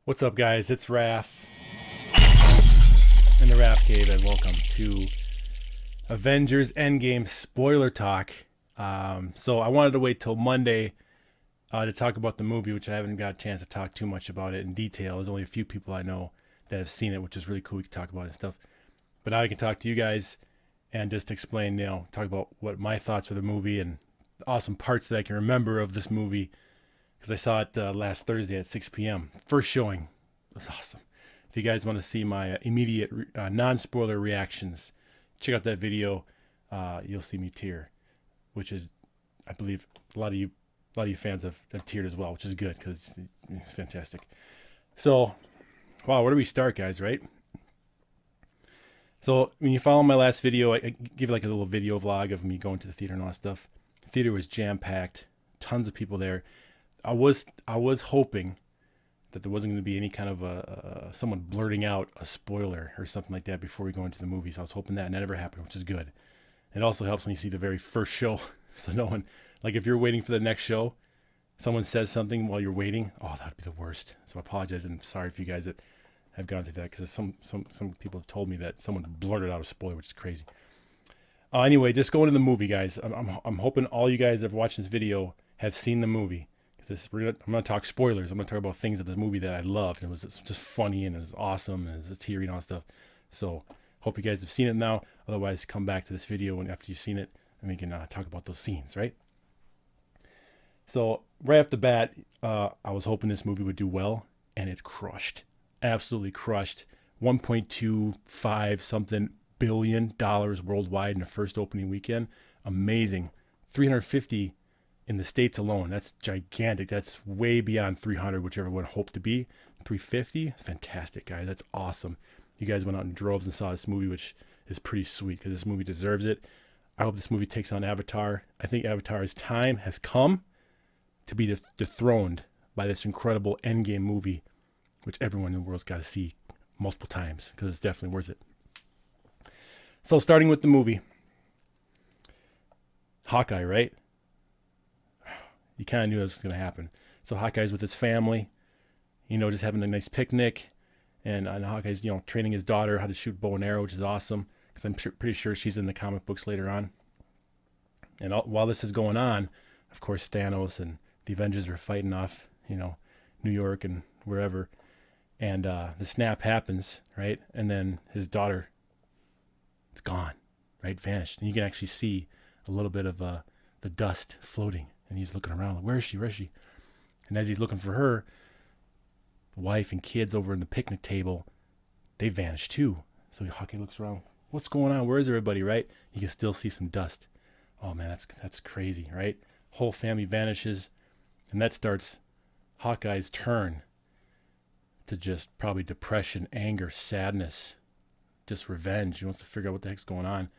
What's up, guys? It's Raf in the Rafcave, and welcome to Avengers Endgame spoiler talk. So I wanted to wait till Monday to talk about the movie, which I haven't got a chance to talk too much about it in detail. There's only a few people I know that have seen it, which is really cool. We can talk about it and stuff. But now I can talk to you guys and just explain, talk about what my thoughts of the movie and the awesome parts that I can remember of this movie because I saw it last Thursday at 6 p.m. First showing. It was awesome. If you guys want to see my immediate non-spoiler reactions, check out that video. You'll see me tear, which is, I believe, a lot of you fans have teared as well, which is good because it's fantastic. So, wow, where do we start, guys? Right? So when you follow my last video, I give like a little video vlog of me going to the theater and all that stuff. The theater was jam-packed, tons of people there. I was hoping that there wasn't going to be any kind of someone blurting out a spoiler or something like that before we go into the movie. So I was hoping that, and that never happened, which is good. It also helps when you see the very first show. So no one, like if you're waiting for the next show, someone says something while you're waiting. Oh, that'd be the worst. So I apologize and I'm sorry for you guys that have gone through that because some people have told me that someone blurted out a spoiler, which is crazy. Anyway, just going to the movie, guys. I'm hoping all you guys that have watched this video have seen the movie. I'm going to talk spoilers. I'm going to talk about things of this movie that I loved. It was just funny and it was awesome and it was just teary and all that stuff. So hope you guys have seen it now. Otherwise, come back to this video and after you've seen it, and we can talk about those scenes, right? So right off the bat, I was hoping this movie would do well, and it crushed. Absolutely crushed. $1.25 something billion worldwide in the first opening weekend. Amazing. 350 in the States alone. That's gigantic. That's way beyond 300, which everyone hoped to be. 350, fantastic, guys. That's awesome. You guys went out in droves and saw this movie, which is pretty sweet because this movie deserves it. I hope this movie takes on Avatar. I think Avatar's time has come to be dethroned by this incredible Endgame movie, which everyone in the world's got to see multiple times because it's definitely worth it. So starting with the movie, Hawkeye, right? You kind of knew this was going to happen. So Hawkeye's with his family, just having a nice picnic. And Hawkeye's, training his daughter how to shoot bow and arrow, which is awesome. Because I'm pretty sure she's in the comic books later on. And while this is going on, of course, Thanos and the Avengers are fighting off, New York and wherever. And the snap happens, right? And then his daughter, it's gone, right? Vanished. And you can actually see a little bit of the dust floating. And he's looking around, like, where is she? Where is she? And as he's looking for her, the wife and kids over in the picnic table, they vanish too. So Hawkeye looks around, what's going on? Where is everybody, right? You can still see some dust. Oh man, that's crazy, right? Whole family vanishes, and that starts Hawkeye's turn to just probably depression, anger, sadness, just revenge. He wants to figure out what the heck's going on.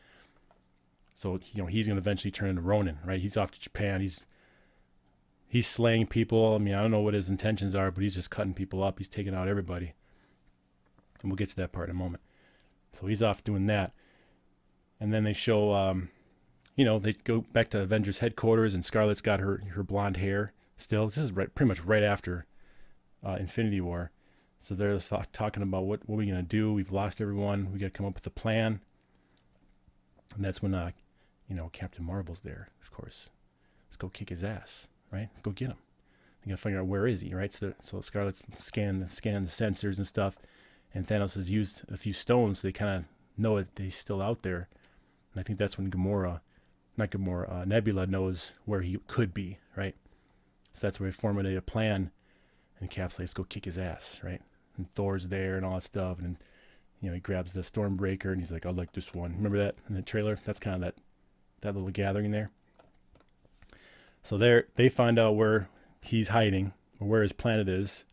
So he's going to eventually turn into Ronin, right? He's off to Japan. He's slaying people. I mean, I don't know what his intentions are, but he's just cutting people up. He's taking out everybody. And we'll get to that part in a moment. So he's off doing that. And then they show, they go back to Avengers headquarters, and Scarlett's got her blonde hair still. This is pretty much right after Infinity War. So they're talking about what are we going to do? We've lost everyone. We got to come up with a plan. And that's when, Captain Marvel's there, of course. Let's go kick his ass. Right? Let's go get him. You gotta figure out where is he, right? So Scarlett's scanning the sensors and stuff, and Thanos has used a few stones, so they kind of know that he's still out there. And I think that's when Nebula knows where he could be, right? So that's where they formulate a plan, and Cap's like, let's go kick his ass, right? And Thor's there and all that stuff, and he grabs the Stormbreaker, and he's like, I like this one. Remember that in the trailer? That's kind of that little gathering there. So they find out where he's hiding, or where his planet is,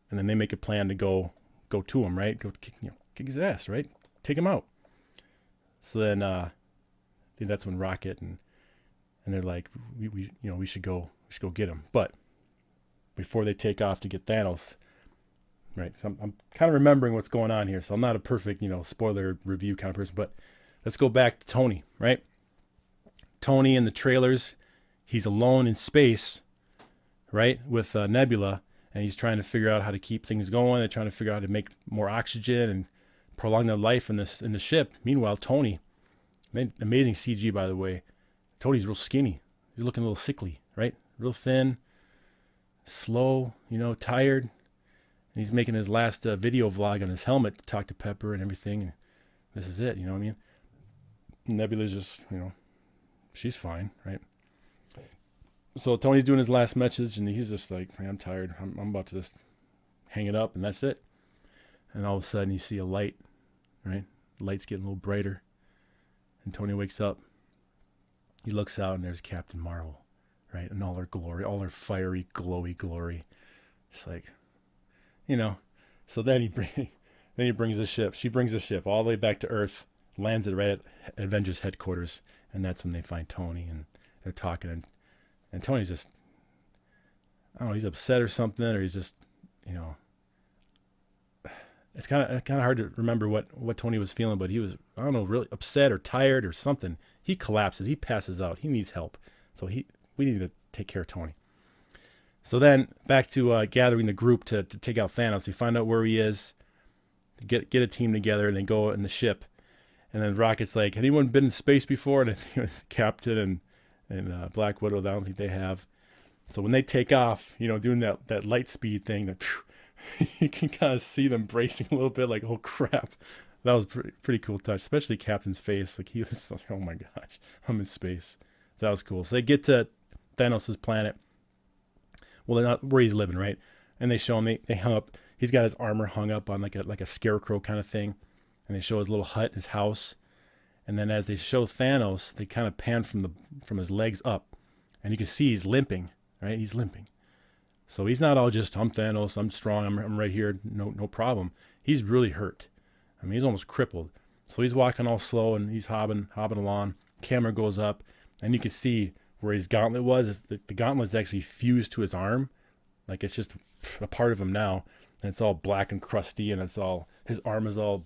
and then they make a plan to go to him, right? Go kick his ass, right? Take him out. So then I think that's when Rocket and they're like, we should go get him. But before they take off to get Thanos, right? So I'm kind of remembering what's going on here. So I'm not a perfect spoiler review kind of person, but let's go back to Tony, right? Tony in the trailers, he's alone in space, right, with Nebula, and he's trying to figure out how to keep things going. They're trying to figure out how to make more oxygen and prolong their life in the ship. Meanwhile, Tony, amazing CG by the way. Tony's real skinny. He's looking a little sickly, right? Real thin, slow, tired. And he's making his last video vlog on his helmet to talk to Pepper and everything. And this is it, you know what I mean? Nebula's just, she's fine, right? So Tony's doing his last message, and he's just like, man, I'm tired. I'm about to just hang it up, and that's it. And all of a sudden, you see a light, right? The light's getting a little brighter. And Tony wakes up. He looks out, and there's Captain Marvel, right? And all her glory, all her fiery, glowy glory. It's like, So then he brings the ship. She brings the ship all the way back to Earth, lands it right at Avengers headquarters, and that's when they find Tony, and they're talking, and Tony's just, I don't know, he's upset or something, or he's just, it's kind of hard to remember what Tony was feeling, but he was, I don't know, really upset or tired or something. He collapses, he passes out, he needs help, so we need to take care of Tony. So then back to gathering the group to take out Thanos. We find out where he is, get a team together, and then go in the ship. And then Rocket's like, anyone been in space before? And I think Captain and Black Widow, I don't think they have. So when they take off, doing that light speed thing, you can kind of see them bracing a little bit, like, oh crap. That was pretty cool touch, especially Captain's face. Like, he was like, oh my gosh, I'm in space. So that was cool. So they get to Thanos' planet. Well, they're not where he's living, right? And they show him, they hung up, he's got his armor hung up on like a scarecrow kind of thing. And they show his little hut, his house. And then as they show Thanos, they kind of pan from his legs up. And you can see he's limping, right? He's limping. So he's not all just, I'm Thanos, I'm strong, I'm right here, no problem. He's really hurt. I mean, he's almost crippled. So he's walking all slow, and he's hobbing along. Camera goes up, and you can see where his gauntlet was. The gauntlet's actually fused to his arm. Like, it's just a part of him now. And it's all black and crusty, and his arm is all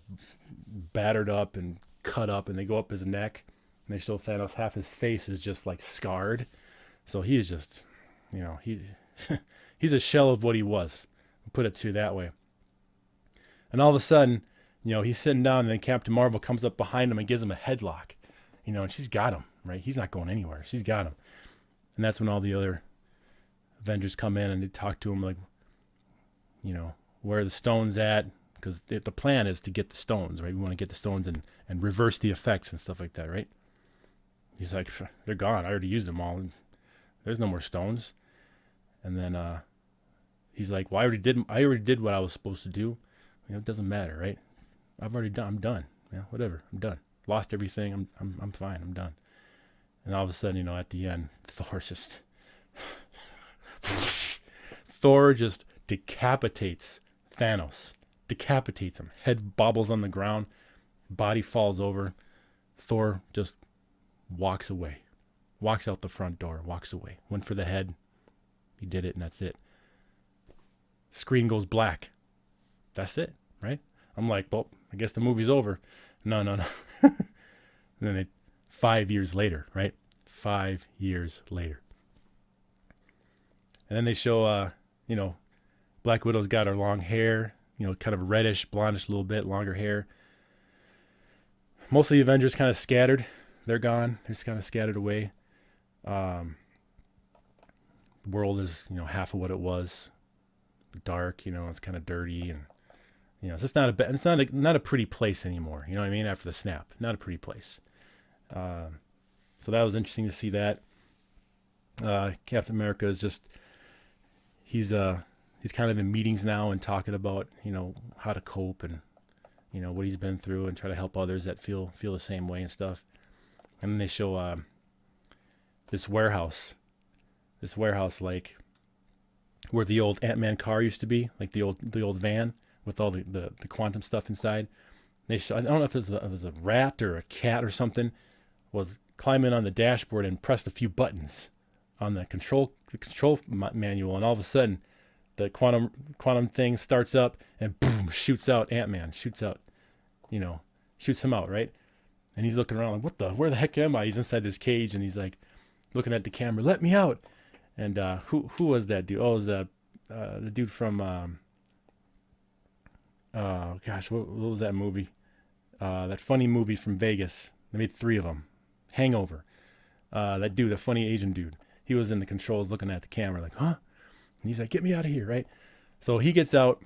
battered up and cut up, and they go up his neck, and they show Thanos half his face is just like scarred. So he's just, he's a shell of what he was. Put it to you that way. And all of a sudden, he's sitting down, and then Captain Marvel comes up behind him and gives him a headlock. And she's got him, right? He's not going anywhere. She's got him. And that's when all the other Avengers come in, and they talk to him like, where are the stones at? Because the plan is to get the stones, right? We want to get the stones and reverse the effects and stuff like that, right? He's like, they're gone. I already used them all. There's no more stones. And then he's like, well, I already did what I was supposed to do. It doesn't matter, right? I'm done. Whatever. I'm done. Lost everything. I'm fine. I'm done. And all of a sudden, at the end, Thor just decapitates Thanos. Decapitates him. Head bobbles on the ground. Body falls over. Thor just walks away. Walks out the front door. Walks away. Went for the head. He did it, and that's it. Screen goes black. That's it, right? I'm like, well, I guess the movie's over. No. And then 5 years later, right? 5 years later. And then they show, Black Widow's got her long hair, kind of reddish, blondish a little bit, longer hair. Most of the Avengers kind of scattered. They're gone. They're just kind of scattered away. The world is, half of what it was. Dark, it's kind of dirty, and it's just not a pretty place anymore. You know what I mean? After the snap, not a pretty place. So that was interesting to see that. Captain America is just he's kind of in meetings now and talking about how to cope and what he's been through and try to help others that feel the same way and stuff. And then they show this warehouse like where the old Ant-Man car used to be, like the old van with all the quantum stuff inside. I don't know if it was a rat or a cat or something, was climbing on the dashboard and pressed a few buttons on the control manual, and all of a sudden the quantum thing starts up and boom, shoots out Ant-Man, shoots him out, right? And he's looking around like, where the heck am I? He's inside this cage, and he's like looking at the camera, let me out. And who was that dude? Oh, it was the dude from gosh, what was that movie? That funny movie from Vegas. They made three of them. Hangover. That dude, a funny Asian dude. He was in the controls looking at the camera like, huh? And he's like, get me out of here, right? So he gets out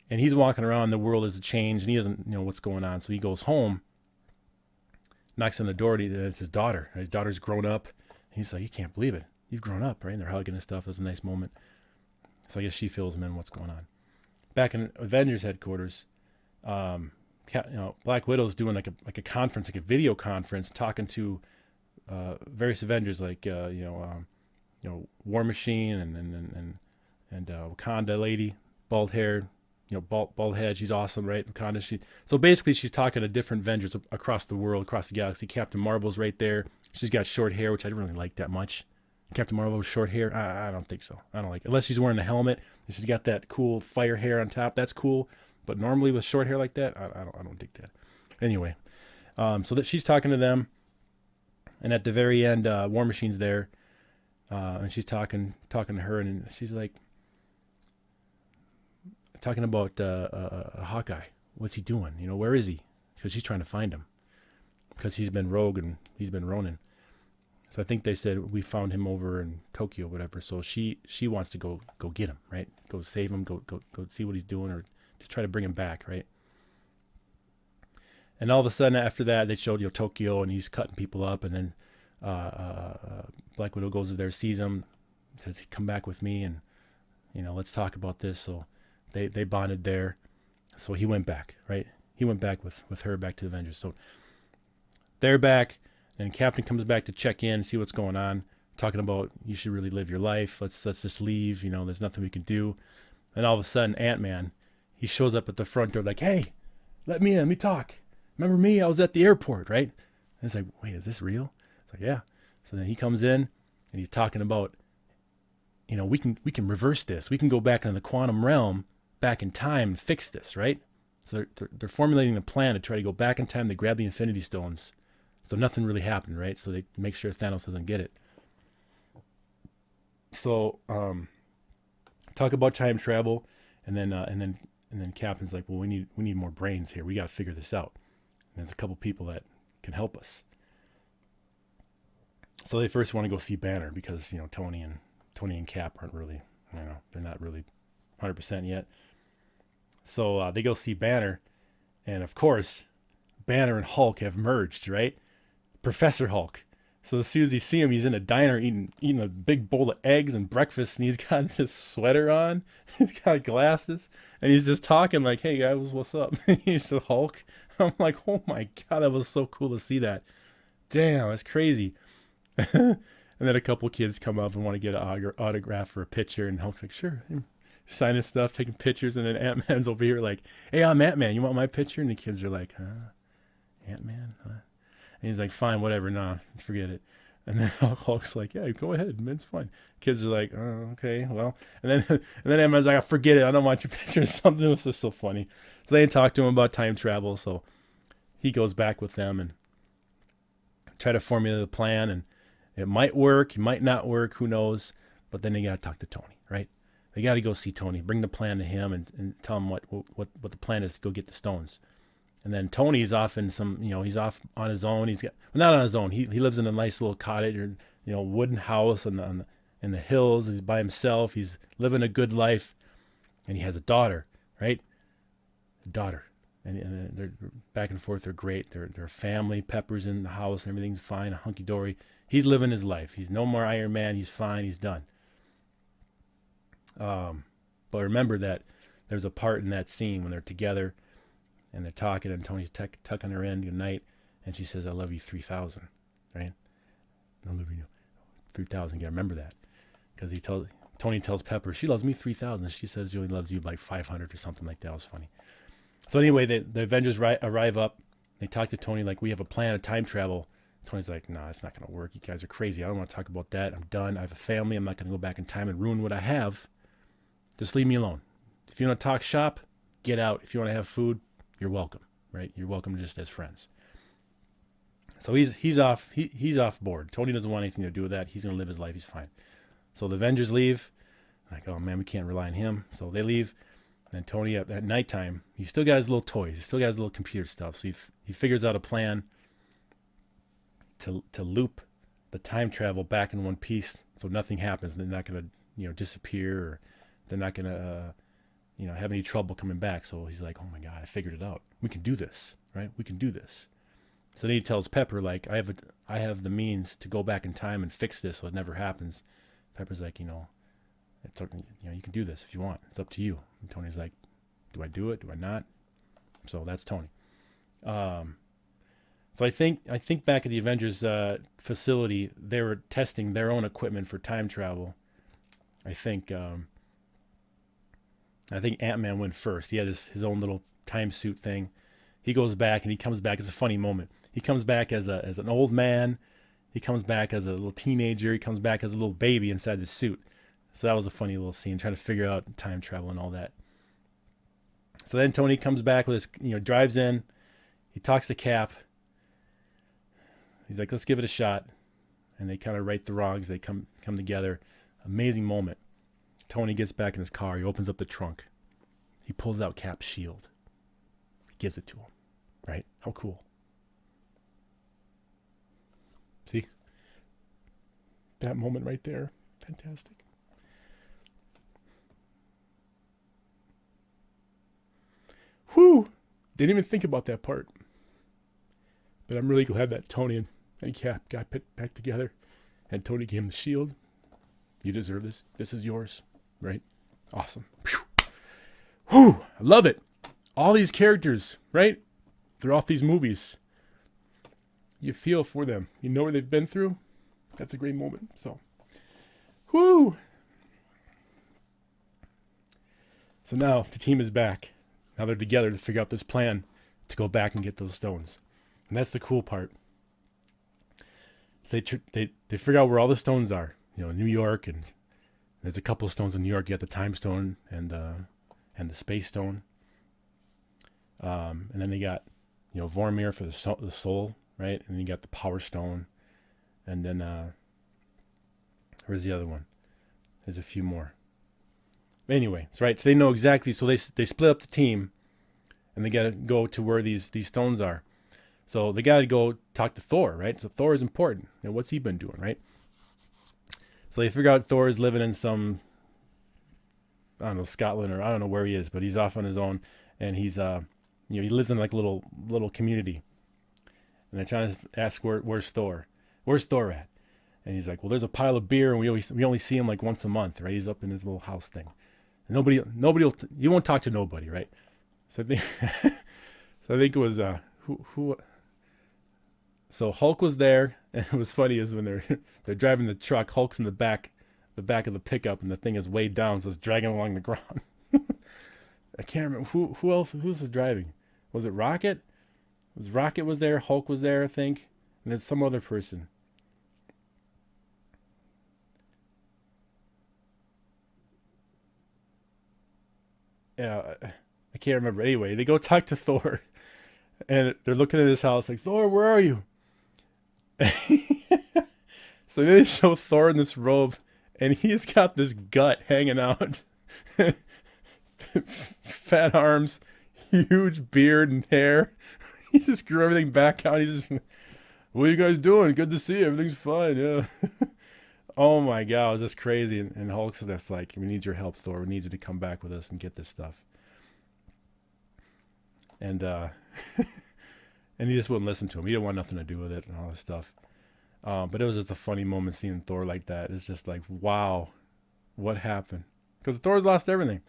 and he's walking around. The world has changed and he doesn't know what's going on. So he goes home, knocks on the door. And it's his daughter. His daughter's grown up. He's like, you can't believe it. You've grown up, right? And they're hugging and stuff. It was a nice moment. So I guess she fills him in what's going on. Back in Avengers headquarters, Black Widow's doing like a conference, like a video conference, talking to various Avengers, like War Machine and Wakanda lady, bald hair, bald head. She's awesome, right? Wakanda. So basically she's talking to different Avengers across the world, across the galaxy. Captain Marvel's right there. She's got short hair, which I didn't really like that much. Captain Marvel with short hair? I don't think so. I don't like it. Unless she's wearing a helmet and she's got that cool fire hair on top. That's cool. But normally with short hair like that, I don't dig that. Anyway, so that she's talking to them, and at the very end, War Machine's there, and she's talking to her, and she's like talking about Hawkeye. What's he doing? Where is he? Because she's trying to find him, because he's been rogue and he's been Ronin. So I think they said we found him over in Tokyo, whatever. So she wants to go get him, right? Go save him. Go see what he's doing, or to try to bring him back, right? And all of a sudden, after that, they showed Tokyo, and he's cutting people up, and then Black Widow goes over there, sees him, says, "Come back with me, and let's talk about this." So they bonded there. So he went back, right? He went back with her back to the Avengers. So they're back. And Captain comes back to check in, see what's going on, talking about you should really live your life. Let's just leave. There's nothing we can do. And all of a sudden, Ant-Man, he shows up at the front door like, hey, let me in, let me talk. Remember me? I was at the airport, right? And it's like, wait, is this real? It's like, yeah. So then he comes in and he's talking about, we can reverse this. We can go back into the quantum realm, back in time, and fix this, right? So they're formulating a plan to try to go back in time to grab the Infinity Stones. So nothing really happened, right? So they make sure Thanos doesn't get it. So talk about time travel, and then Captain's like, well, we need more brains here. We got to figure this out. And there's a couple people that can help us. So they first want to go see Banner because Tony and Cap aren't really, they're not really 100% yet. So they go see Banner, and of course, Banner and Hulk have merged, right? Professor Hulk. So as soon as you see him, he's in a diner eating a big bowl of eggs and breakfast, and he's got this sweater on, he's got glasses, and he's just talking like, "Hey guys, what's up?" He's the Hulk. I'm like, oh my god, that was so cool to see that. Damn, that's crazy. And then a couple kids come up and want to get an autograph or a picture, and Hulk's like, "Sure." Signing stuff, taking pictures, and then Ant-Man's over here like, "Hey, I'm Ant-Man. You want my picture?" And the kids are like, "Huh? Ant-Man? Huh?" And he's like, "Fine, whatever, nah, forget it." And then Hulk's like, "Yeah, go ahead, man, it's fine." Kids are like, "Oh, okay, well." And then Ant-Man's like, "Forget it, I don't want your picture," or something. It was just so funny. So they talk to him about time travel. So he goes back with them and try to formulate a plan. And it might work, it might not work, who knows. But then they got to talk to Tony, right? They got to go see Tony, bring the plan to him, and tell him what the plan is to go get the stones. And then Tony's off in some, he's off on his own. Not on his own. He lives in a nice little cottage or, wooden house in the hills. He's by himself. He's living a good life, and he has a daughter, right? A daughter, and they're back and forth. They're great. They're family. Pepper's in the house. Everything's fine, hunky dory. He's living his life. He's no more Iron Man. He's fine. He's done. But remember that there's a part in that scene when they're together. And they're talking, and Tony's tucking her in good night, and she says, "I love you 3,000," right? I love you 3,000. You gotta remember that, because Tony tells Pepper she loves me 3,000. She says she only loves you like 500 or something like that. It was funny. So anyway, the Avengers arrive up. They talk to Tony like, "We have a plan of time travel." Tony's like, "Nah, it's not gonna work. You guys are crazy. I don't want to talk about that. I'm done. I have a family. I'm not gonna go back in time and ruin what I have. Just leave me alone. If you want to talk shop, get out. If you want to have food, you're welcome, right? You're welcome just as friends." So he's off. He's off board. Tony doesn't want anything to do with that. He's gonna live his life. He's fine. So the Avengers leave. Like, oh man, we can't rely on him. So they leave. And Tony at nighttime, he still got his little toys. He still got his little computer stuff. So he figures out a plan to loop the time travel back in one piece, so nothing happens. They're not gonna disappear, or they're not gonna have any trouble coming back. So he's like, oh my god, I figured it out. We can do this, right? We can do this. So then he tells Pepper, like, I have the means to go back in time and fix this so it never happens. Pepper's like, it's you can do this if you want. It's up to you. And Tony's like, do I do it? Do I not? So that's Tony. So I think back at the Avengers facility, they were testing their own equipment for time travel. I think Ant-Man went first. He had his own little time suit thing. He goes back and he comes back. It's a funny moment. He comes back as an old man. He comes back as a little teenager. He comes back as a little baby inside the suit. So that was a funny little scene, trying to figure out time travel and all that. So then Tony comes back with his, drives in. He talks to Cap. He's like, let's give it a shot. And they kind of right the wrongs. They come together. Amazing moment. Tony gets back in his car. He opens up the trunk. He pulls out Cap's shield. He gives it to him. Right? How cool. See? That moment right there. Fantastic. Whew. Didn't even think about that part. But I'm really glad that Tony and Cap got put back together. And Tony gave him the shield. You deserve this. This is yours. Right? Awesome. Whew. I love it. All these characters, right? Throughout these movies. You feel for them. You know what they've been through. That's a great moment. So, whoo. So now the team is back. Now they're together to figure out this plan to go back and get those stones. And that's the cool part. So they figure out where all the stones are. New York, and there's a couple of stones in New York. You got the time stone and the space stone. And then they got, Vormir for the soul, right? And then you got the power stone. And then where's the other one? There's a few more. Anyway, so right, so they know exactly. So they split up the team, and they got to go to where these stones are. So they got to go talk to Thor, right? So Thor is important. What's he been doing, right? So they figure out Thor is living in some, I don't know, Scotland, or I don't know where he is, but he's off on his own, and he's he lives in like a little community. And they're trying to ask where's Thor? Where's Thor at? And he's like, well, there's a pile of beer, and we only see him like once a month, right? He's up in his little house thing. You won't talk to nobody, right? So I think it was who. So Hulk was there, and it was funny is when they're driving the truck, Hulk's in the back of the pickup, and the thing is weighed down, so it's dragging along the ground. I can't remember who else was driving. Was it Rocket? Rocket was there, Hulk was there, I think, and then some other person. Yeah, I can't remember. Anyway, they go talk to Thor, and they're looking at his house like, Thor, where are you? So then they show Thor in this robe, and he's got this gut hanging out. Fat arms, huge beard and hair. He just grew everything back out. He's just, what are you guys doing? Good to see you. Everything's fine. Yeah. Oh my God, it was just crazy. And Hulk's just like, we need your help, Thor. We need you to come back with us and get this stuff. And and he just wouldn't listen to him. He didn't want nothing to do with it and all this stuff. But it was just a funny moment seeing Thor like that. It's just like, wow, what happened? Because Thor's lost everything.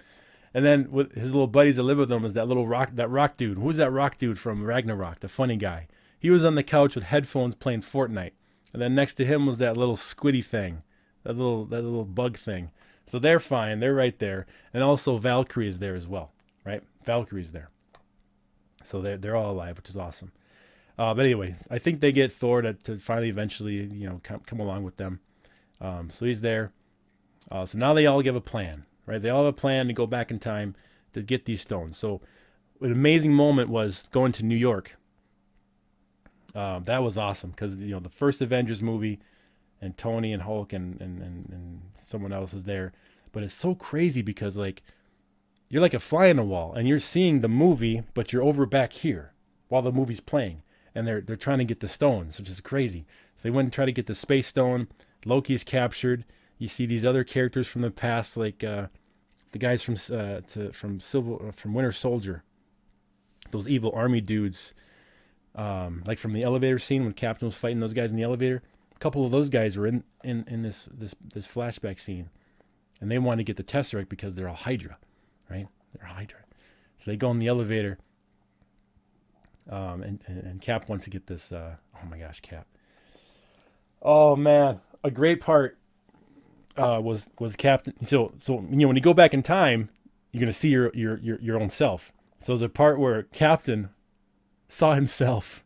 And then with his little buddies that live with him is that rock dude. Who's that rock dude from Ragnarok? The funny guy. He was on the couch with headphones playing Fortnite. And then next to him was that little squiddy thing, that little bug thing. So they're fine. They're right there. And also Valkyrie is there as well, right? Valkyrie's there. So they're all alive, which is awesome. But anyway, I think they get Thor to finally eventually, come along with them. So he's there. So now they all give a plan, right? They all have a plan to go back in time to get these stones. So an amazing moment was going to New York. That was awesome because, the first Avengers movie, and Tony and Hulk and someone else is there. But it's so crazy because like you're like a fly on the wall and you're seeing the movie, but you're over back here while the movie's playing. And they're trying to get the stones, which is crazy. So they went and tried to get the space stone. Loki's captured. You see these other characters from the past, like the guys from Winter Soldier, those evil army dudes, like from the elevator scene when Captain was fighting those guys in the elevator. A couple of those guys were in this flashback scene, and they wanted to get the Tesseract because they're all Hydra, right? They're Hydra. So they go in the elevator, and Cap wants to get this. Oh my gosh, Cap! Oh man, a great part was Captain. So when you go back in time, you're gonna see your own self. So there's a part where Captain saw himself,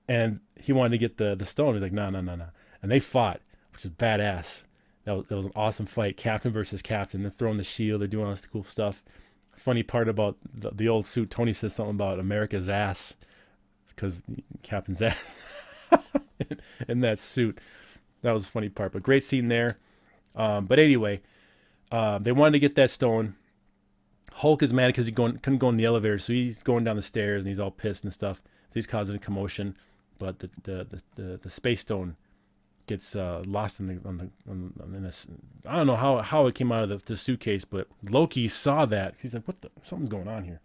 and he wanted to get the stone. He's like, no, and they fought, which is badass. That was an awesome fight. Captain versus Captain. They're throwing the shield. They're doing all this cool stuff. Funny part about the old suit. Tony says something about America's ass because Captain's ass in that suit. That was a funny part. But great scene there. But anyway, they wanted to get that stone. Hulk is mad because he couldn't go in the elevator, so he's going down the stairs and he's all pissed and stuff. So he's causing a commotion. But the space stone gets lost in this. I don't know how it came out of the suitcase, but Loki saw that. He's like, something's going on here.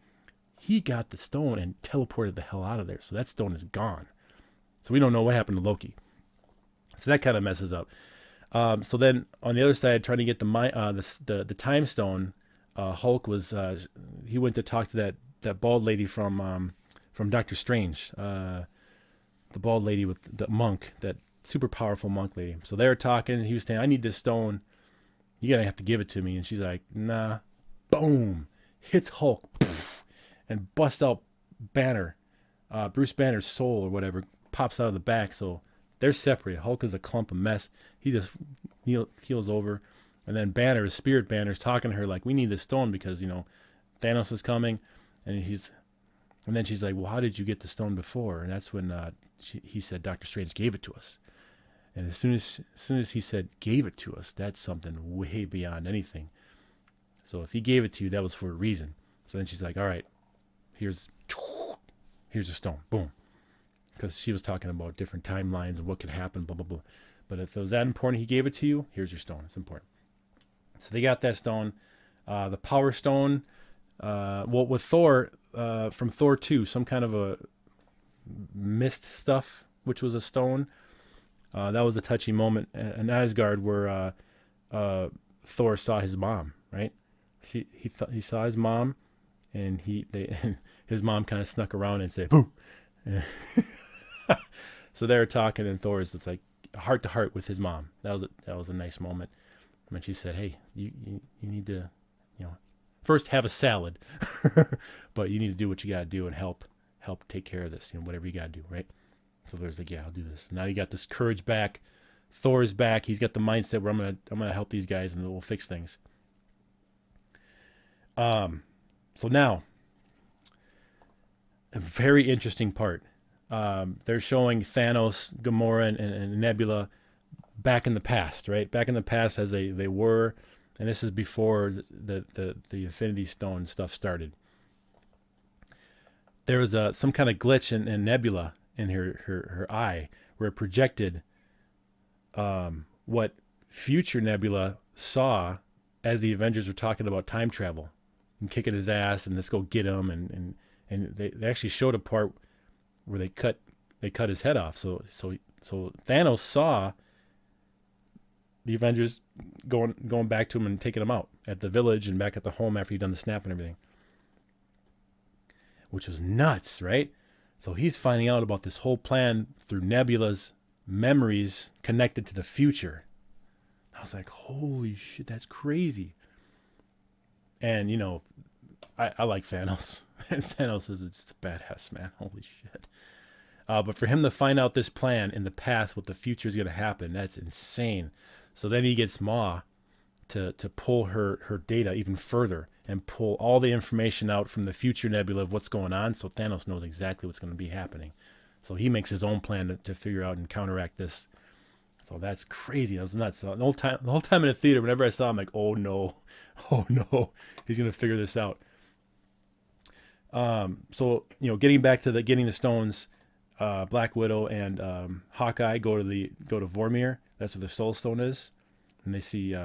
He got the stone and teleported the hell out of there. So that stone is gone. So we don't know what happened to Loki. So that kind of messes up. So then on the other side, trying to get the time stone, Hulk was he went to talk to that bald lady from Doctor Strange, the bald lady with the monk, that super powerful monk lady. So they were talking. He was saying, "I need this stone. You're gonna have to give it to me." And she's like, "Nah." Boom! Hits Hulk, poof, and busts out Banner. Bruce Banner's soul or whatever pops out of the back. So they're separated. Hulk is a clump of mess. He just heals over. And then Spirit Banner's talking to her like, we need this stone because, Thanos is coming. And then she's like, well, how did you get the stone before? And that's when he said, Doctor Strange gave it to us. And as soon as he said, gave it to us, that's something way beyond anything. So if he gave it to you, that was for a reason. So then she's like, all right, here's a stone. Boom. Because she was talking about different timelines and what could happen, blah, blah, blah. But if it was that important, he gave it to you, here's your stone. It's important. So they got that stone. The Power Stone, with Thor, from Thor 2, some kind of a mist stuff, which was a stone. That was a touchy moment in Asgard where Thor saw his mom, right? He saw his mom, and his mom kind of snuck around and said, "Boo." So they were talking, and Thor's it's like heart to heart with his mom. That was a nice moment. When she said, "Hey, you need to, first have a salad, but you need to do what you got to do and help take care of this, whatever you got to do, right?" So Thor's like, "Yeah, I'll do this." Now you got this courage back. Thor's back. He's got the mindset where I'm gonna help these guys and we'll fix things. So now, a very interesting part. They're showing Thanos, Gamora, and Nebula back in the past, right? Back in the past as they were, and this is before the Infinity Stone stuff started. There was some kind of glitch in Nebula in her eye where it projected what future Nebula saw as the Avengers were talking about time travel and kicking his ass and let's go get him, and they actually showed a part where they cut his head off. So Thanos saw the Avengers going back to him and taking him out at the village and back at the home after he'd done the snap and everything, which was nuts, right? So he's finding out about this whole plan through Nebula's memories connected to the future. I was like, holy shit, that's crazy. And I like Thanos. Thanos is just a badass, man. Holy shit. But for him to find out this plan in the past, what the future is going to happen, that's insane. So then he gets Ma to pull her data even further and pull all the information out from the future Nebula of what's going on, so Thanos knows exactly what's going to be happening. So he makes his own plan to figure out and counteract this. So that's crazy. That was nuts. So the whole time in the theater, whenever I saw him, like, oh no, oh no, he's gonna figure this out. So getting back to getting the stones, Black Widow and Hawkeye go to Vormir. That's where the Soul Stone is, and they see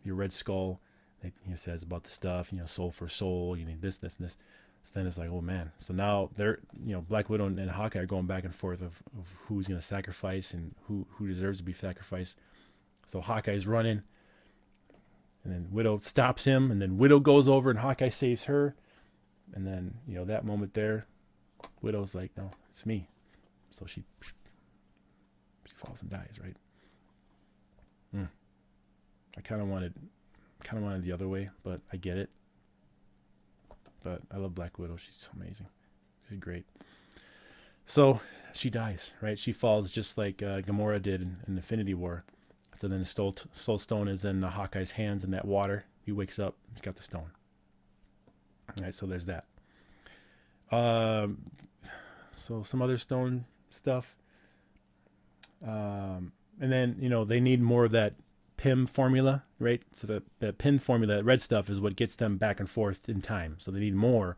your Red Skull. He says about the stuff, soul for soul. You need this, this, and this. So then it's like, oh man. So now they're, Black Widow and Hawkeye are going back and forth of who's going to sacrifice and who deserves to be sacrificed. So Hawkeye's running, and then Widow stops him, and then Widow goes over and Hawkeye saves her. And then, that moment there, Widow's like, no, it's me. So she falls and dies, right? I kind of wanted the other way, but I get it. But I love Black Widow. She's so amazing. She's great. So she dies, right? She falls just like Gamora did in Infinity War. So then the Soul Stone is in Hawkeye's hands in that water. He wakes up. He's got the stone. All right, so there's that. So some other stone stuff. And then, they need more of that PIM formula, right? So the PIM formula, that red stuff, is what gets them back and forth in time. So they need more.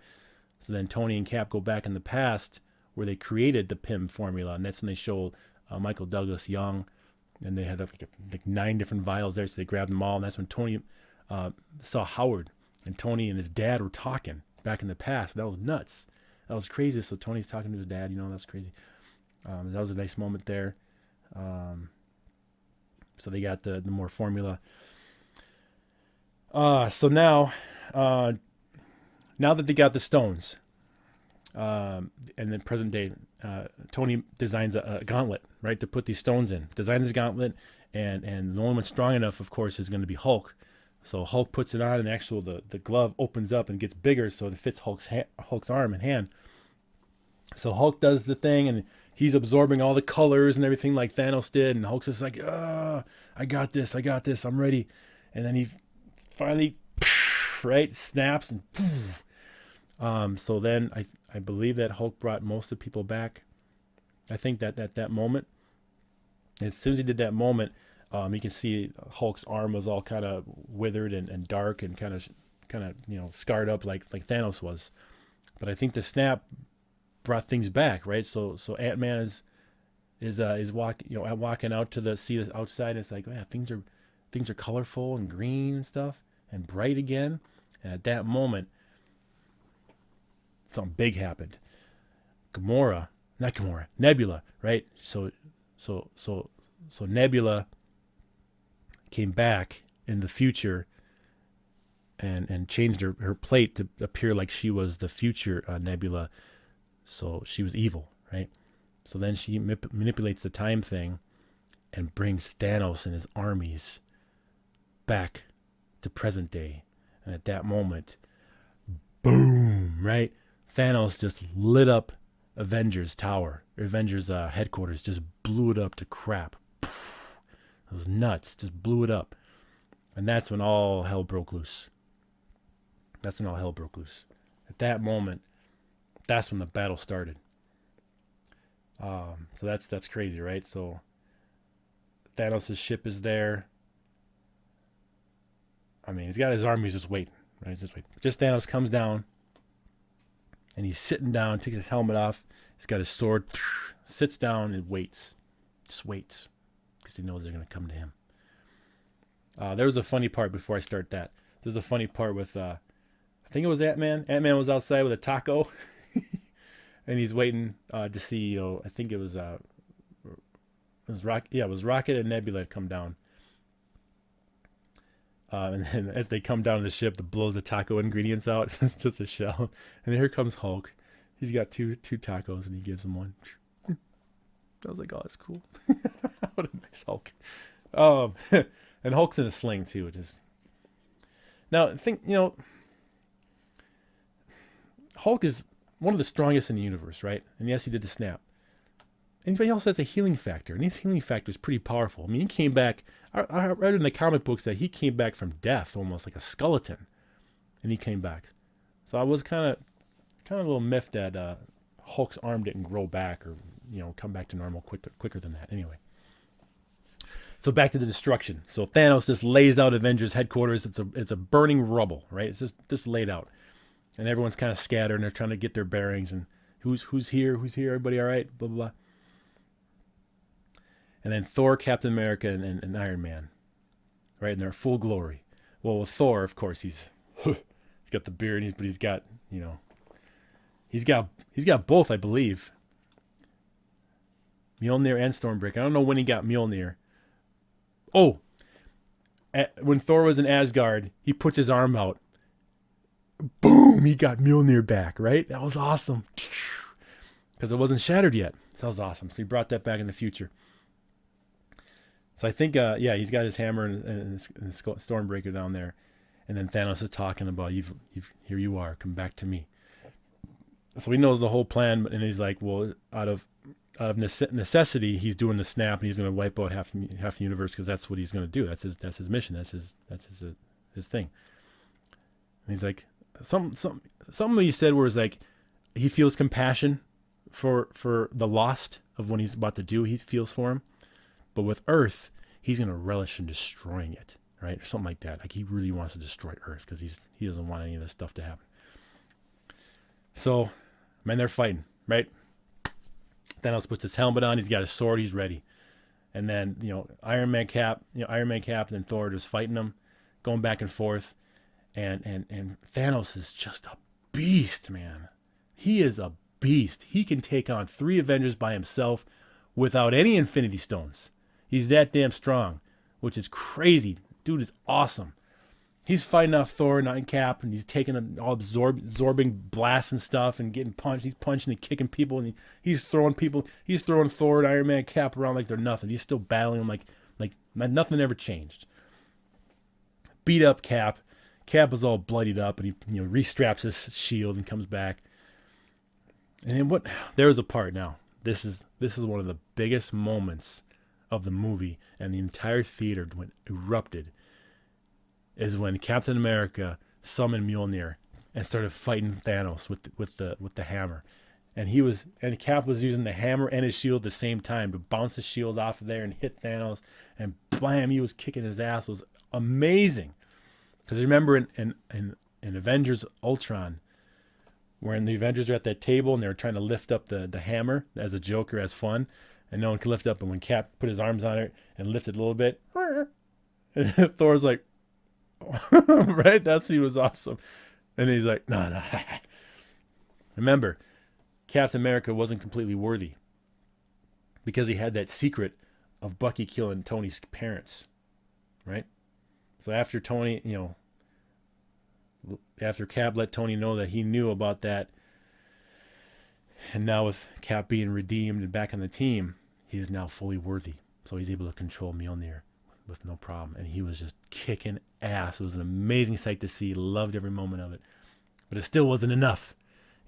So then Tony and Cap go back in the past where they created the PIM formula, and that's when they show Michael Douglas young, and they had like 9 different vials there, so they grabbed them all, and that's when Tony saw Howard, and Tony and his dad were talking back in the past. That was nuts. That was crazy. So Tony's talking to his dad, that's crazy. That was a nice moment there. So they got the more formula. So now that they got the stones, and then present day, Tony designs a gauntlet, right, to put these stones in. Designs a gauntlet, and the only one strong enough, of course, is going to be Hulk. So Hulk puts it on, and the glove opens up and gets bigger, so it fits Hulk's arm and hand. So Hulk does the thing, and he's absorbing all the colors and everything like Thanos did, and Hulk's just like, I got this, I'm ready. And then he finally, right, snaps, and so then I believe that Hulk brought most of the people back. I think that at that moment, as soon as he did that moment, you can see Hulk's arm was all kind of withered and dark and kind of scarred up like Thanos was. But I think the snap brought things back, right? So Ant-Man is walking out to see the outside, and it's like, yeah, things are colorful and green and stuff and bright again. And at that moment, something big happened. Nebula, right? So Nebula came back in the future and changed her plate to appear like she was the future Nebula. So she was evil, right? So then she manipulates the time thing and brings Thanos and his armies back to present day. And at that moment, boom, right? Thanos just lit up Avengers headquarters, just blew it up to crap. It was nuts, just blew it up. And that's when all hell broke loose. At that moment, that's when the battle started. So that's crazy, right? So Thanos' ship is there. I mean, he's got his armies just waiting, right? Just Thanos comes down, and he's sitting down, takes his helmet off. He's got his sword, sits down and waits. Just waits, because he knows they're going to come to him. There was a funny part before I start that. There's a funny part with, I think it was Ant-Man. Ant-Man was outside with a taco. And he's waiting to see, I think it was Rocket and Nebula had come down. And then as they come down the ship, that blows the taco ingredients out. It's just a shell. And then here comes Hulk. He's got two tacos, and he gives them one. I was like, oh, that's cool. What a nice Hulk. And Hulk's in a sling too, which is. Now, I think, Hulk is one of the strongest in the universe, right? And yes, he did the snap. Anybody else has a healing factor, and his healing factor is pretty powerful. I mean, he came back. I read in the comic books that he came back from death, almost like a skeleton, and he came back. So I was kind of a little miffed that Hulk's arm didn't grow back or come back to normal quicker than that. Anyway, So back to the destruction. So Thanos just lays out Avengers headquarters. It's a burning rubble, right? It's just laid out, and everyone's kind of scattered, and they're trying to get their bearings. And who's here? Who's here? Everybody all right? Blah blah blah. And then Thor, Captain America, and Iron Man, right? And they're full glory. Well, with Thor, of course, he's got the beard, but he's got he's got both, I believe. Mjolnir and Stormbreaker. I don't know when he got Mjolnir. Oh, when Thor was in Asgard, he puts his arm out. Boom! He got Mjolnir back, right? That was awesome. Because it wasn't shattered yet. That was awesome. So he brought that back in the future. So I think, he's got his hammer and his Stormbreaker down there. And then Thanos is talking about, here you are, come back to me. So he knows the whole plan, and he's like, well, out of necessity, he's doing the snap, and he's going to wipe out half the universe because that's what he's going to do. That's his mission. That's his thing. And he's like, something he said where it's like, he feels compassion for the lost of what he's about to do. He feels for him, but with Earth, he's going to relish in destroying it, right? Or something like that. Like he really wants to destroy Earth because he doesn't want any of this stuff to happen. So, man, they're fighting, right? Thanos puts his helmet on. He's got his sword. He's ready. And then, Iron Man Cap, and then Thor just fighting them, going back and forth. And Thanos is just a beast, man. He is a beast. He can take on 3 Avengers by himself without any Infinity Stones. He's that damn strong, which is crazy. Dude is awesome. He's fighting off Thor and Cap, and he's taking all absorbing blasts and stuff and getting punched. He's punching and kicking people, and he's throwing people. He's throwing Thor and Iron Man Cap around like they're nothing. He's still battling them like nothing ever changed. Beat up Cap. Cap is all bloodied up, and he restraps his shield and comes back. And then there's a part now. This is one of the biggest moments of the movie, and the entire theater went erupted. Is when Captain America summoned Mjolnir and started fighting Thanos with the hammer, and Cap was using the hammer and his shield at the same time to bounce his shield off of there and hit Thanos, and blam, he was kicking his ass. It was amazing. Because remember in Avengers Ultron, when the Avengers are at that table and they were trying to lift up the hammer as a joke or as fun, and no one could lift up, and when Cap put his arms on it and lifted a little bit, and Thor's like, right? That scene was awesome. And he's like, no. Remember, Captain America wasn't completely worthy because he had that secret of Bucky killing Tony's parents, right? So after Tony, after Cap let Tony know that he knew about that, and now with Cap being redeemed and back on the team, he is now fully worthy. So he's able to control Mjolnir with no problem. And he was just kicking ass. It was an amazing sight to see. Loved every moment of it. But it still wasn't enough.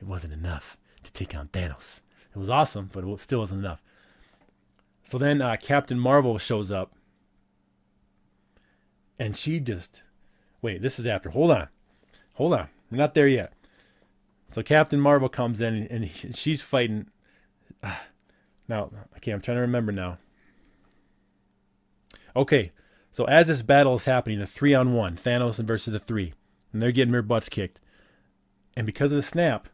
It wasn't enough to take on Thanos. It was awesome, but it still wasn't enough. So then Captain Marvel shows up. And she just... Wait, this is after. Hold on. We're not there yet. So Captain Marvel comes in, and she's fighting... Now, okay, I'm trying to remember now. Okay, so as this battle is happening, the 3-on-1, Thanos versus the 3, and they're getting their butts kicked. And because of the snap,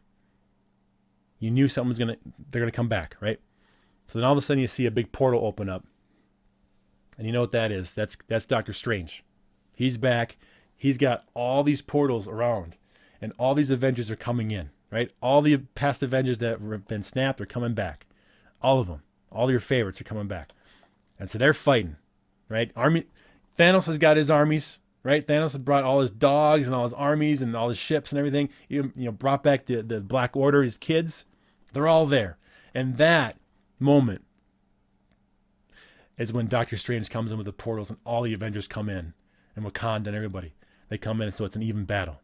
you knew they're gonna come back, right? So then all of a sudden you see a big portal open up. And you know what that is? That's Doctor Strange. He's back. He's got all these portals around, and all these Avengers are coming in, right? All the past Avengers that have been snapped are coming back. All of them. All your favorites are coming back. And so they're fighting. Right? Thanos has got his armies, right? Thanos has brought all his dogs and all his armies and all his ships and everything. Brought back the Black Order, his kids. They're all there. And that moment is when Doctor Strange comes in with the portals and all the Avengers come in. And Wakanda and everybody. They come in, so it's an even battle.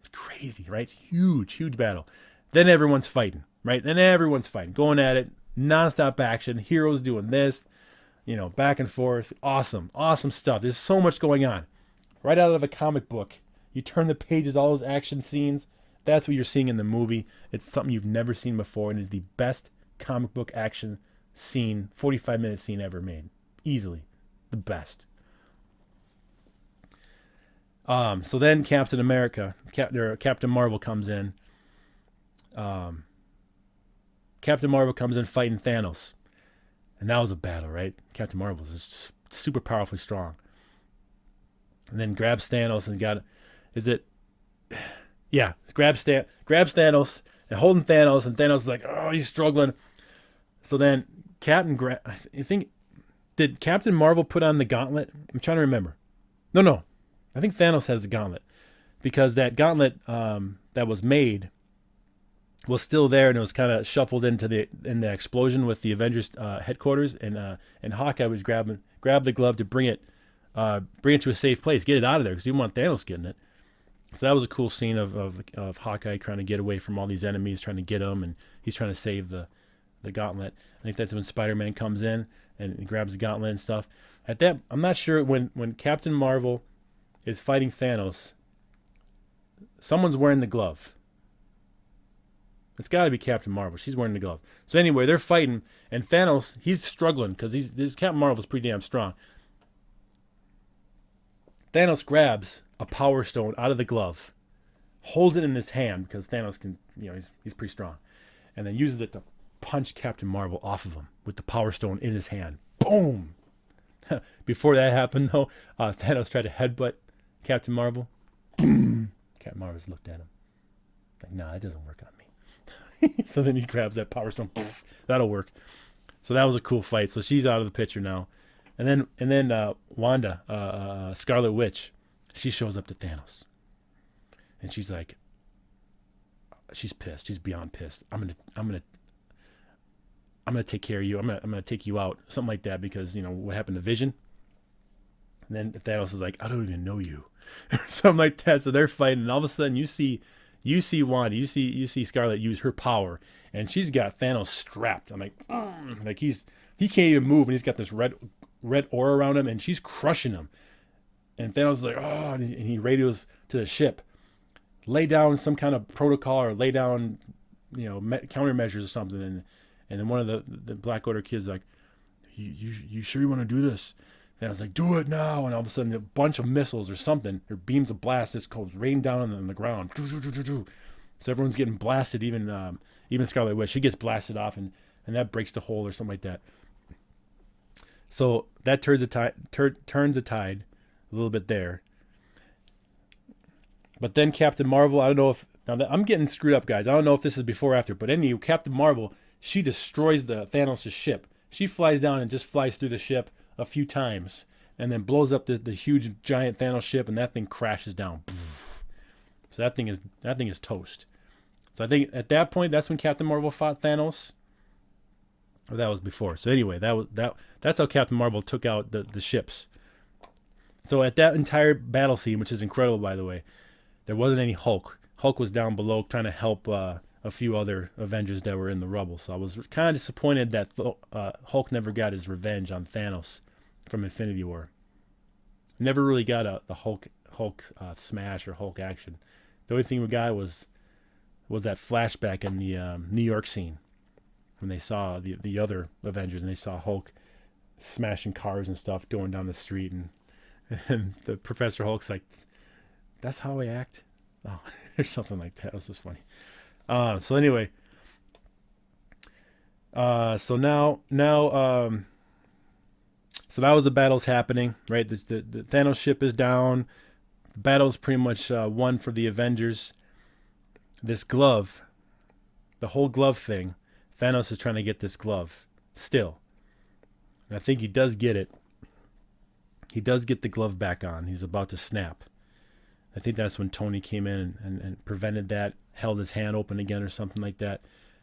It's crazy, right? It's huge battle. Then everyone's fighting, right? Going at it. Nonstop action. Heroes doing this. Back and forth. Awesome stuff. There's so much going on. Right out of a comic book. You turn the pages, all those action scenes. That's what you're seeing in the movie. It's something you've never seen before, and is the best comic book action scene, 45-minute scene ever made. Easily the best. So then Captain America, Captain Marvel comes in. Um, Captain Marvel comes in fighting Thanos, and that was a battle, right? Captain Marvel is super powerfully strong, and then grabs Thanos and is it? Yeah, grabs Thanos and holding Thanos, and Thanos is like, oh, he's struggling. So then I think, did Captain Marvel put on the gauntlet? I'm trying to remember. No, I think Thanos has the gauntlet because that gauntlet that was made was still there, and it was kind of shuffled into the explosion with the Avengers headquarters, and Hawkeye was grab the glove to bring it to a safe place, get it out of there because you didn't want Thanos getting it. So that was a cool scene of Hawkeye trying to get away from all these enemies, trying to get him, and he's trying to save the gauntlet. I think that's when Spider-Man comes in and grabs the gauntlet and stuff. At that, I'm not sure when Captain Marvel is fighting Thanos, someone's wearing the glove. It's got to be Captain Marvel. She's wearing the glove. So anyway, they're fighting, and Thanos, he's struggling because this Captain Marvel's pretty damn strong. Thanos grabs a power stone out of the glove, holds it in his hand because Thanos can, he's pretty strong, and then uses it to punch Captain Marvel off of him with the power stone in his hand. Boom! Before that happened, though, Thanos tried to headbutt Captain Marvel. Boom! Captain Marvel looked at him like, nah, that doesn't work on me. So then he grabs that power stone. That'll work. So that was a cool fight. So she's out of the picture now. And then Wanda, Scarlet Witch, she shows up to Thanos, and she's like, she's pissed. She's beyond pissed. I'm gonna take care of you. I'm gonna take you out, something like that, because what happened to Vision. And then Thanos is like, I don't even know you, something like that. So they're fighting, and all of a sudden you see Wanda, you see Scarlet use her power, and she's got Thanos strapped. I'm like he can't even move, and he's got this red aura around him, and she's crushing him. And Thanos is like, oh, and he radios to the ship, lay down some kind of protocol or lay down, countermeasures or something. And then one of the Black Order kids like, you sure you want to do this? And I was like, do it now. And all of a sudden, a bunch of missiles or something, or beams of blast just goes rain down on the ground. So everyone's getting blasted, even Scarlet Witch. She gets blasted off, and that breaks the hole or something like that. So that turns the tide a little bit there. But then Captain Marvel, I don't know if... Now, I'm getting screwed up, guys. I don't know if this is before or after. But anyway, Captain Marvel, she destroys the Thanos' ship. She flies down and just flies through the ship a few times, and then blows up the huge giant Thanos ship, and that thing crashes down. So that thing is toast. So I think at that point, that's when Captain Marvel fought Thanos, or that was before. So anyway, that's how Captain Marvel took out the ships. So at that entire battle scene, which is incredible, by the way, there wasn't any Hulk. Hulk was down below trying to help a few other Avengers that were in the rubble. So I was kind of disappointed that Hulk never got his revenge on Thanos from Infinity War. Never really got the Hulk smash or Hulk action. The only thing we got was that flashback in the New York scene when they saw the other Avengers, and they saw Hulk smashing cars and stuff going down the street, and the Professor Hulk's like, that's how I act? Oh, or something like that. It was just funny. So anyway, so now the battle's happening, right? The Thanos ship is down. The battle's pretty much won for the Avengers. This glove, the whole glove thing, Thanos is trying to get this glove still. And I think he does get it. He does get the glove back on. He's about to snap. I think that's when Tony came in and prevented that, held his hand open again or something like that.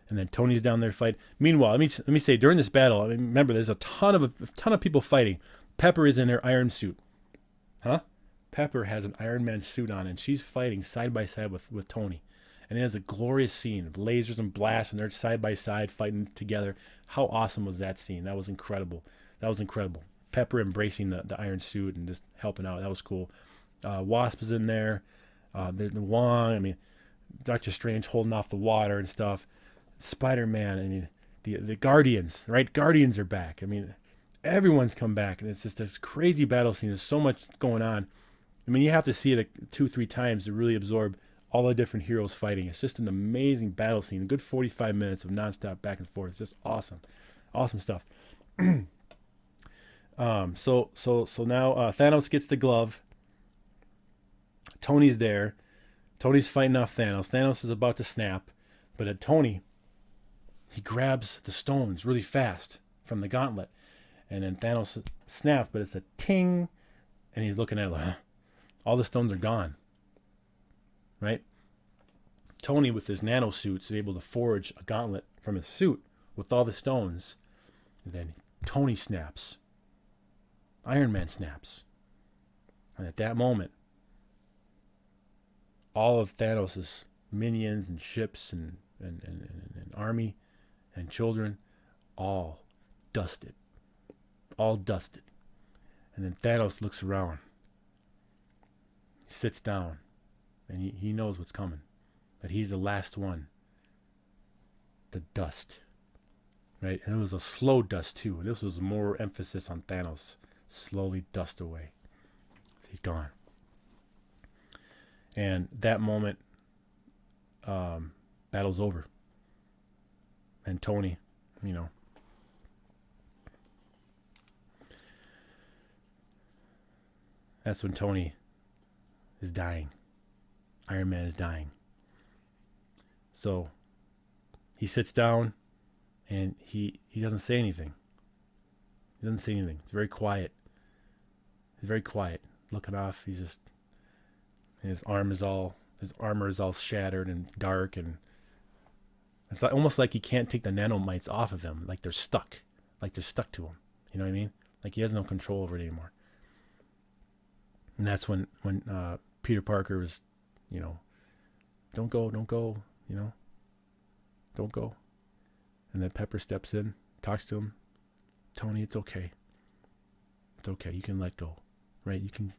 And then Tony's down there fighting. Meanwhile, let me say, during this battle, I mean, remember, there's a ton of people fighting. Pepper is in her iron suit. Huh? Pepper has an Iron Man suit on, and she's fighting side by side with Tony. And it has a glorious scene of lasers and blasts, and they're side by side fighting together. How awesome was that scene? That was incredible. Pepper embracing the iron suit and just helping out. That was cool. Wasp is in there. The Wong. I mean, Doctor Strange holding off the water and stuff. Spider-Man. I mean, the Guardians, right? Guardians are back. I mean, everyone's come back, and it's just this crazy battle scene. There's so much going on. I mean, you have to see it 2-3 times to really absorb all the different heroes fighting. It's just an amazing battle scene. A good 45 minutes of nonstop back and forth. It's just awesome, awesome stuff. So now Thanos gets the glove. Tony's there. Tony's fighting off Thanos. Thanos is about to snap, but at Tony, he grabs the stones really fast from the gauntlet, and then Thanos snaps, but it's a ting, and he's looking at it like, huh? All the stones are gone, right? Tony, with his nano suits, is able to forge a gauntlet from his suit with all the stones, and then Tony snaps. Iron Man snaps. And at that moment, all of Thanos' minions and ships and army and children, all dusted. All dusted. And then Thanos looks around. He sits down. And he knows what's coming. That he's the last one to dust. Right? And it was a slow dust too. This was more emphasis on Thanos. Slowly dust away. He's gone. And that moment, battle's over. And Tony, that's when Tony is dying. Iron Man is dying. So he sits down and he doesn't say anything. He doesn't say anything. It's very quiet. He's very quiet, looking off. He's just, his armor is all shattered and dark, and it's almost like he can't take the nanomites off of him. Like they're stuck to him. You know what I mean? Like he has no control over it anymore. And that's when Peter Parker was, don't go, don't go. And then Pepper steps in, talks to him. Tony, it's okay. It's okay. You can let go, right? You can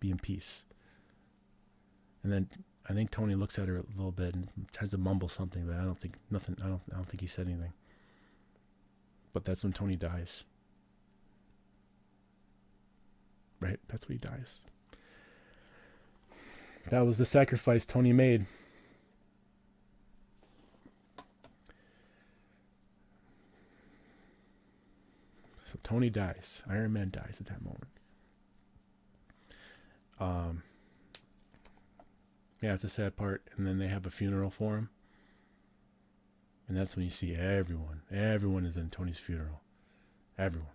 be in peace. And then I think Tony looks at her a little bit and tries to mumble something, but I don't think he said anything. But that's when Tony dies. Right? That's when he dies. That was the sacrifice Tony made. So Tony dies. Iron Man dies at that moment. Yeah, it's a sad part. And then they have a funeral for him. And that's when you see everyone. Everyone is in Tony's funeral. Everyone.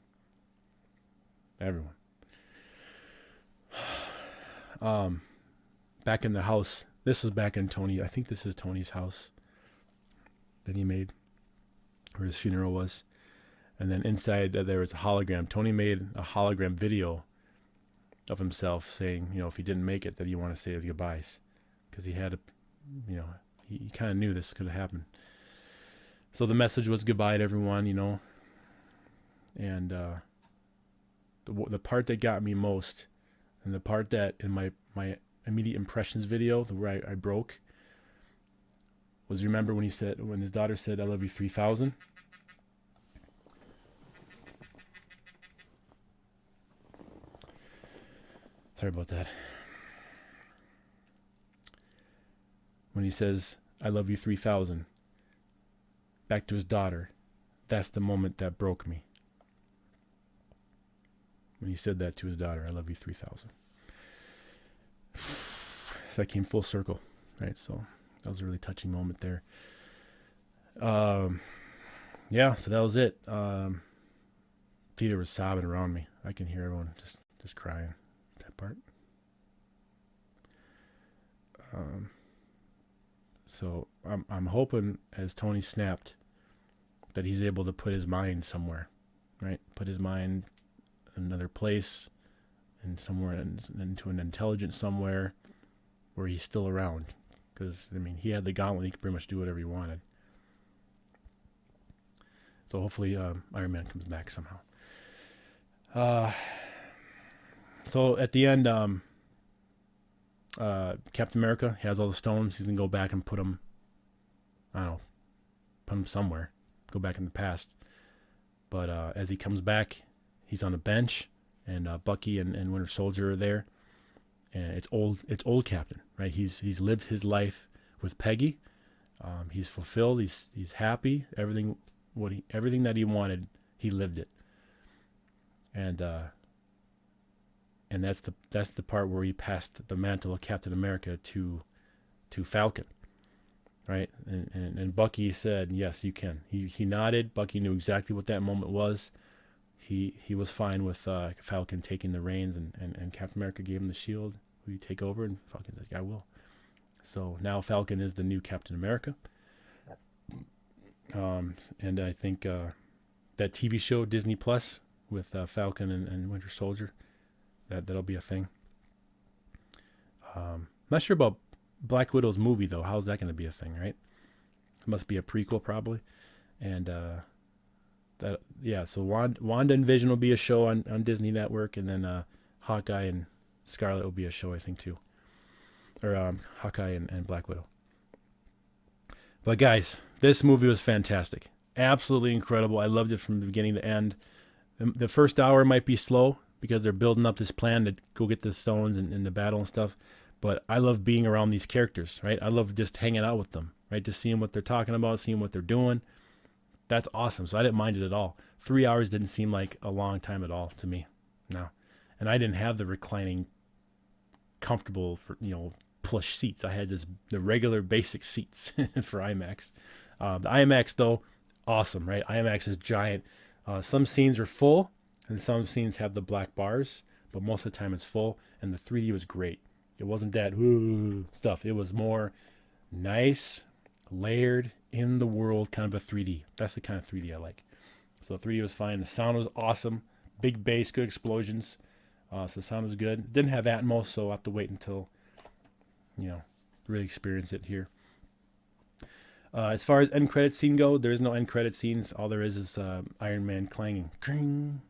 Back in the house. This was back in Tony. I think this is Tony's house that he made, where his funeral was. And then inside there was a hologram. Tony made a hologram video of himself saying, if he didn't make it, that he wanted to say his goodbyes. Because he had he kind of knew this could have happened. So the message was goodbye to everyone, And the part that got me most, and the part that in my immediate impressions video, where I broke, was, remember when his daughter said, "I love you 3,000." Sorry about that. When he says, "I love you 3,000," back to his daughter, that's the moment that broke me. When he said that to his daughter, "I love you 3,000." So that came full circle, right? So that was a really touching moment there. Yeah, so that was it. Theater was sobbing around me. I can hear everyone just crying. That part. So I'm hoping, as Tony snapped, that he's able to put his mind somewhere, right? Put his mind in another place, and somewhere into an intelligence somewhere where he's still around. Because he had the gauntlet; he could pretty much do whatever he wanted. So hopefully, Iron Man comes back somehow. So at the end, Captain America has all the stones. He's gonna go back and put them, put them somewhere. Go back in the past. But as he comes back, he's on a bench, and Bucky and Winter Soldier are there, and it's old Captain, right? He's lived his life with Peggy. He's fulfilled. He's happy. Everything that he wanted, he lived it. And that's the part where he passed the mantle of Captain America to Falcon, right? And Bucky said, "Yes, you can." He nodded. Bucky knew exactly what that moment was. He was fine with Falcon taking the reins, and Captain America gave him the shield. Will you take over? And Falcon's like, "I will." So now Falcon is the new Captain America. And I think that TV show Disney Plus with Falcon and Winter Soldier, that'll be a thing. Not sure about Black Widow's movie though. How's that going to be a thing, right? It must be a prequel probably. And so Wanda and Vision will be a show on Disney Network, and then Hawkeye and Scarlet will be a show, I think, too. Or Hawkeye and Black Widow. But guys, this movie was fantastic. Absolutely incredible. I loved it from the beginning to end. The first hour might be slow because they're building up this plan to go get the stones and the battle and stuff. But I love being around these characters, right? I love just hanging out with them, right? Just seeing what they're talking about, seeing what they're doing. That's awesome. So I didn't mind it at all. 3 hours didn't seem like a long time at all to me. No. And I didn't have the reclining, comfortable, plush seats. I had the regular basic seats for IMAX. The IMAX, though, awesome, right? IMAX is giant. Some scenes are full, and some scenes have the black bars, but most of the time it's full, and the 3D was great. It wasn't that stuff. It was more nice, layered, in the world kind of a 3D. That's the kind of 3D I like. So 3D was fine. The sound was awesome. Big bass, good explosions. So the sound was good. Didn't have Atmos, so I'll have to wait until, really experience it here. As far as end credit scene go, there is no end credit scenes. All there is Iron Man clanging. Kring,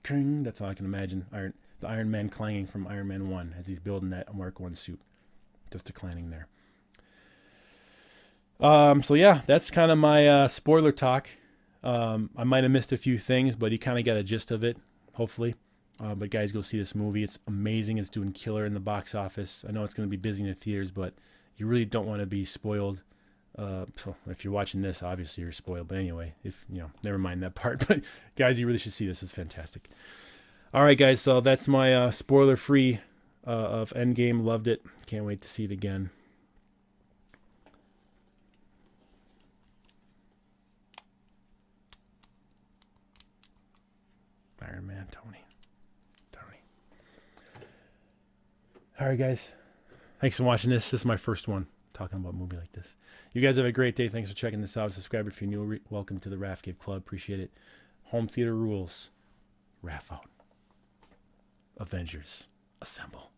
kring. That's all I can imagine. The Iron Man clanging from Iron Man 1 as he's building that Mark 1 suit. Just a clanging there. So yeah, that's kind of my spoiler talk. I might have missed a few things, but you kind of got a gist of it, hopefully. But guys, go see this movie. It's amazing. It's doing killer in the box office. I know it's going to be busy in the theaters, but you really don't want to be spoiled. So if you're watching this, obviously you're spoiled. But anyway, never mind that part. But guys, you really should see this. It's fantastic. All right, guys. So that's my spoiler-free of Endgame. Loved it. Can't wait to see it again. Iron Man, Tony. All right, guys. Thanks for watching this. This is my first one talking about a movie like this. You guys have a great day. Thanks for checking this out. Subscribe if you're new. Welcome to the Rafcave Club. Appreciate it. Home theater rules. Raf out. Avengers, assemble.